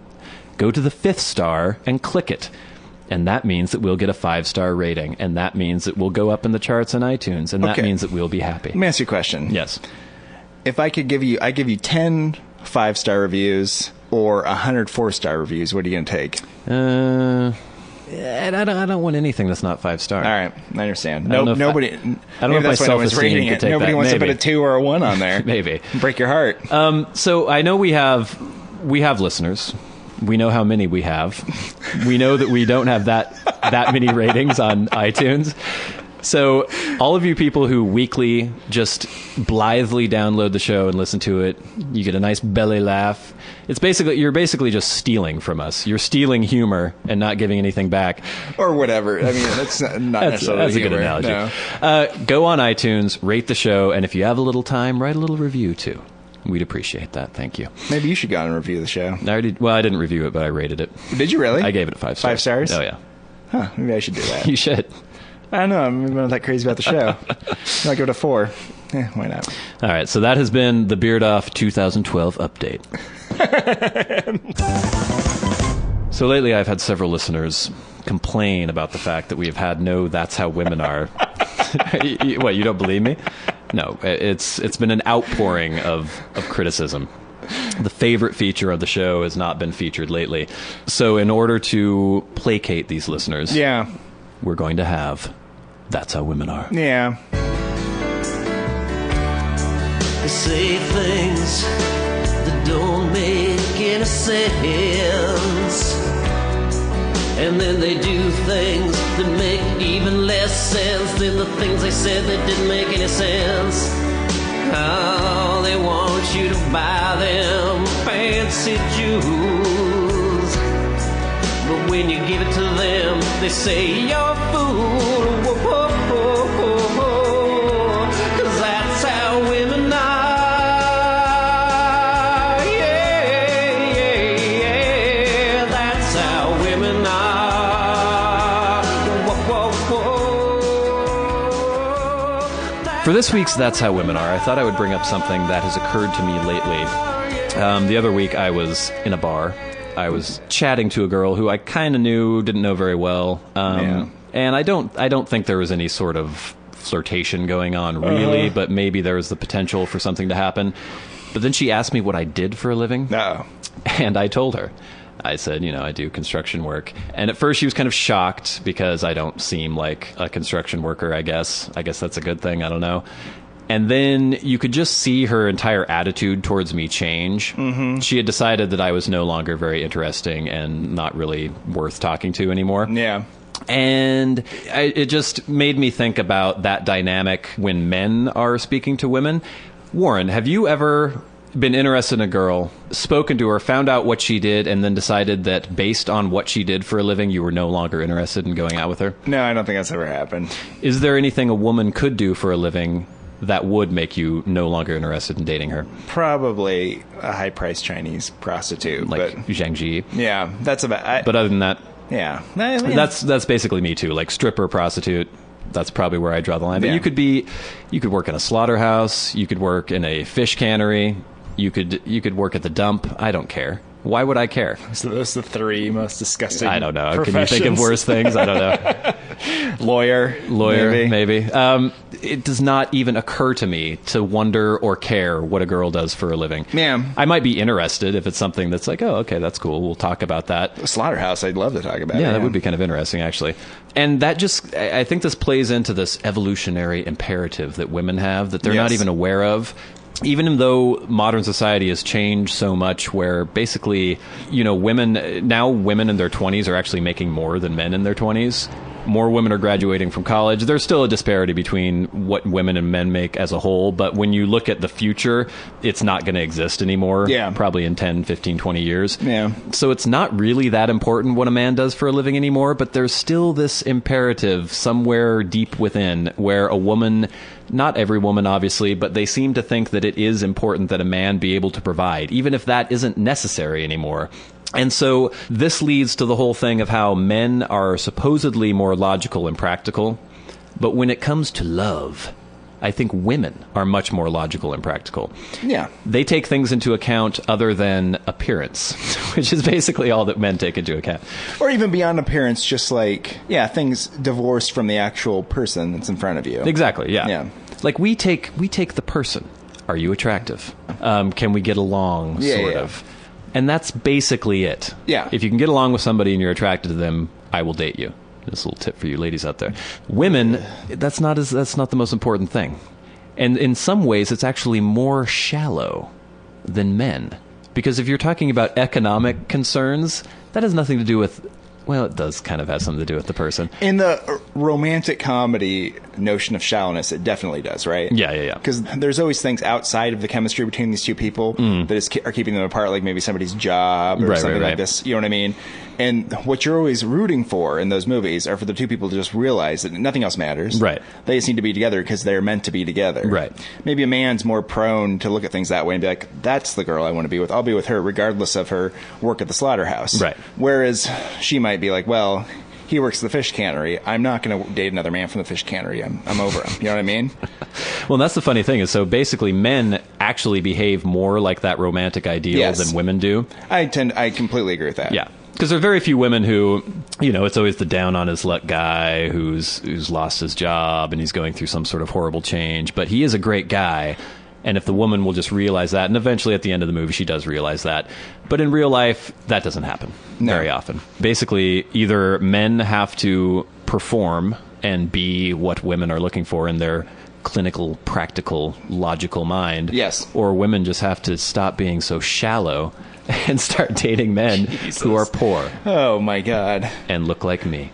go to the 5th star and click it. And that means that we'll get a 5-star rating. And that means that we'll go up in the charts on iTunes. And that Okay. means that we'll be happy. Let me ask you a question. Yes. If I give you 10 5-star reviews or 100 4-star reviews? What are you going to take? I don't want anything that's not 5-star. All right, I understand. I don't know Nobody. I don't know if my that's why no one's self-esteem rating could it. take Nobody that. wants to Maybe. put a 2 or a 1 on there. Maybe. Break your heart. So I know we have listeners. We know how many we have. We know that we don't have that many ratings on iTunes. So all of you people who weekly just blithely download the show and listen to it, you get a nice belly laugh. You're basically just stealing from us. You're stealing humor and not giving anything back. Or whatever. I mean, that's not necessarily That's a good humor. analogy. No. Go on iTunes, rate the show, and if you have a little time, write a little review too. We'd appreciate that. Thank you. Maybe you should go on and review the show. I didn't review it, but I rated it. Did you really? I gave it 5 stars. 5 stars? Oh, yeah. Huh, maybe I should do that. You should. I don't know. I'm not that crazy about the show. I'll give it a 4. Why not? All right, so that has been the Beard Off 2012 update. So lately I've had several listeners complain about the fact that we have had no That's How Women Are. What, you don't believe me? No, it's been an outpouring of criticism. The favorite feature of the show has not been featured lately. So in order to placate these listeners, we're going to have That's How Women Are. Yeah. They say things that don't make any sense, and then they do things that make even less sense than the things they said that didn't make any sense. How they want you to buy them fancy jewels, but when you give it to them, they say you're a fool. Whoa, whoa, whoa, whoa, whoa. 'Cause that's how women are. Yeah, yeah, yeah. That's how women are. Whoa, whoa, whoa. For this week's That's How Women Are, I thought I would bring up something that has occurred to me lately. The other week I was in a bar. I was chatting to a girl who I kind of didn't know very well. And I don't think there was any sort of flirtation going on really, but maybe there was the potential for something to happen. But then she asked me what I did for a living. No. And I told her. I said, I do construction work. And at first she was kind of shocked because I don't seem like a construction worker, I guess. I guess that's a good thing. I don't know. And then you could just see her entire attitude towards me change. Mm-hmm. She had decided that I was no longer very interesting and not really worth talking to anymore. Yeah. And it just made me think about that dynamic when men are speaking to women. Warren, have you ever been interested in a girl, spoken to her, found out what she did, and then decided that based on what she did for a living, you were no longer interested in going out with her? No, I don't think that's ever happened. Is there anything a woman could do for a living that would make you no longer interested in dating her? Probably a high-priced Chinese prostitute. Like but, Zhang Ziyi? Yeah, that's about... But other than that... Yeah. That's basically me too. Like stripper, prostitute, that's probably where I draw the line. But you could work in a slaughterhouse, you could work in a fish cannery, you could work at the dump. I don't care. Why would I care? So those are the 3 most disgusting I don't know. Can you think of worse things? I don't know. Lawyer, maybe. It does not even occur to me to wonder or care what a girl does for a living. Yeah. I might be interested if it's something that's like, oh, okay, that's cool. We'll talk about that. The slaughterhouse, I'd love to talk about. Yeah, that would be kind of interesting, actually. And that just, I think this plays into this evolutionary imperative that women have that they're not even aware of. Even though modern society has changed so much where basically, women in their 20s are actually making more than men in their 20s. More women are graduating from college. There's still a disparity between what women and men make as a whole, but when you look at the future, it's not going to exist anymore. Yeah. Probably in 10, 15, 20 years. Yeah. So it's not really that important what a man does for a living anymore, but there's still this imperative somewhere deep within where a woman, not every woman obviously, but they seem to think that it is important that a man be able to provide, even if that isn't necessary anymore. And so this leads to the whole thing of how men are supposedly more logical and practical. But when it comes to love, I think women are much more logical and practical. Yeah. They take things into account other than appearance, which is basically all that men take into account. Or even beyond appearance, just like, things divorced from the actual person that's in front of you. Exactly, yeah. Yeah. Like we take the person. Are you attractive? Can we get along, sort of? And that's basically it. Yeah. If you can get along with somebody and you're attracted to them, I will date you. This little tip for you ladies out there. Women, that's not the most important thing. And in some ways, it's actually more shallow than men. Because if you're talking about economic concerns, that has nothing to do with... Well, it does kind of have something to do with the person. In the romantic comedy notion of shallowness, it definitely does, right? Yeah. Because there's always things outside of the chemistry between these two people that are keeping them apart, like maybe somebody's job or something like this. You know what I mean? And what you're always rooting for in those movies are for the two people to just realize that nothing else matters. Right. They just need to be together because they're meant to be together. Right. Maybe a man's more prone to look at things that way and be like, that's the girl I want to be with. I'll be with her regardless of her work at the slaughterhouse. Right. Whereas she might be like, well, he works at the fish cannery. I'm not going to date another man from the fish cannery. I'm over him. You know what I mean? Well, that's the funny thing is, so basically men actually behave more like that romantic ideal than women do. I completely agree with that. Yeah. Because there are very few women who, it's always the down on his luck guy who's lost his job and he's going through some sort of horrible change. But he is a great guy. And if the woman will just realize that, and eventually at the end of the movie she does realize that. But in real life, that doesn't happen very often. Basically, either men have to perform and be what women are looking for in their clinical, practical, logical mind. Yes. Or women just have to stop being so shallow and start dating men who are poor. Oh, my God. And look like me.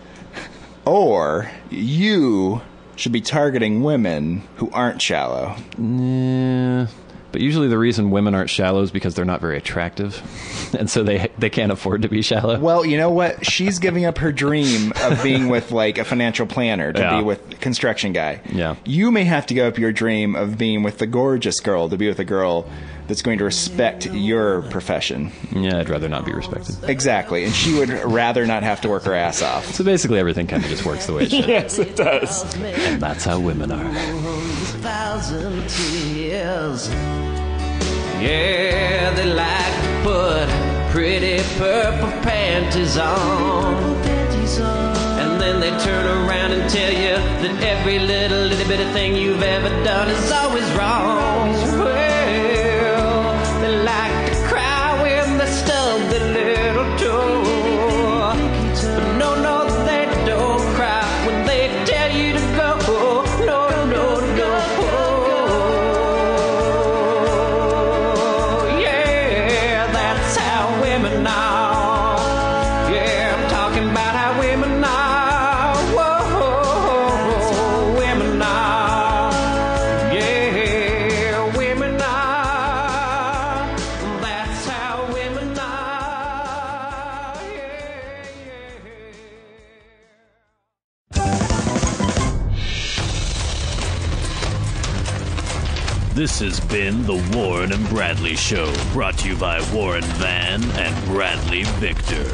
Or you should be targeting women who aren't shallow. Nah. But usually the reason women aren't shallow is because they're not very attractive. And so they can't afford to be shallow. Well, you know what? She's giving up her dream of being with, like, a financial planner to be with a construction guy. Yeah. You may have to give up your dream of being with the gorgeous girl to be with a girl that's going to respect your profession. Yeah, I'd rather not be respected. Exactly. And she would rather not have to work her ass off. So basically everything kind of just works the way it should. Yes, it does. And that's how women are. 1,000 tears. Yeah, they like to put pretty purple panties on. And then they turn around and tell you that every little bit of thing you've ever done is always wrong. Well, they like to cry when they stub their little toe. But no, they don't cry when they tell you to go. No. Yeah, that's how women are. Yeah, I'm talking about how women are. Whoa, women are. Yeah, women are. That's how women are. This has been the Warren and Bradley Show, brought to you by Warren Van and Bradley Victor.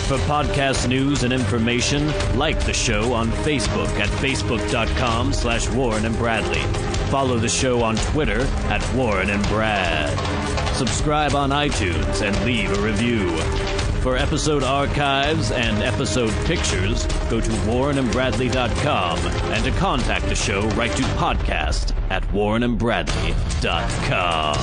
For podcast news and information, like the show on Facebook at facebook.com/Warren and Bradley. Follow the show on Twitter at Warren and Brad. Subscribe on iTunes and leave a review. For episode archives and episode pictures, go to warrenandbradley.com, and to contact the show, write to podcast at warrenandbradley.com.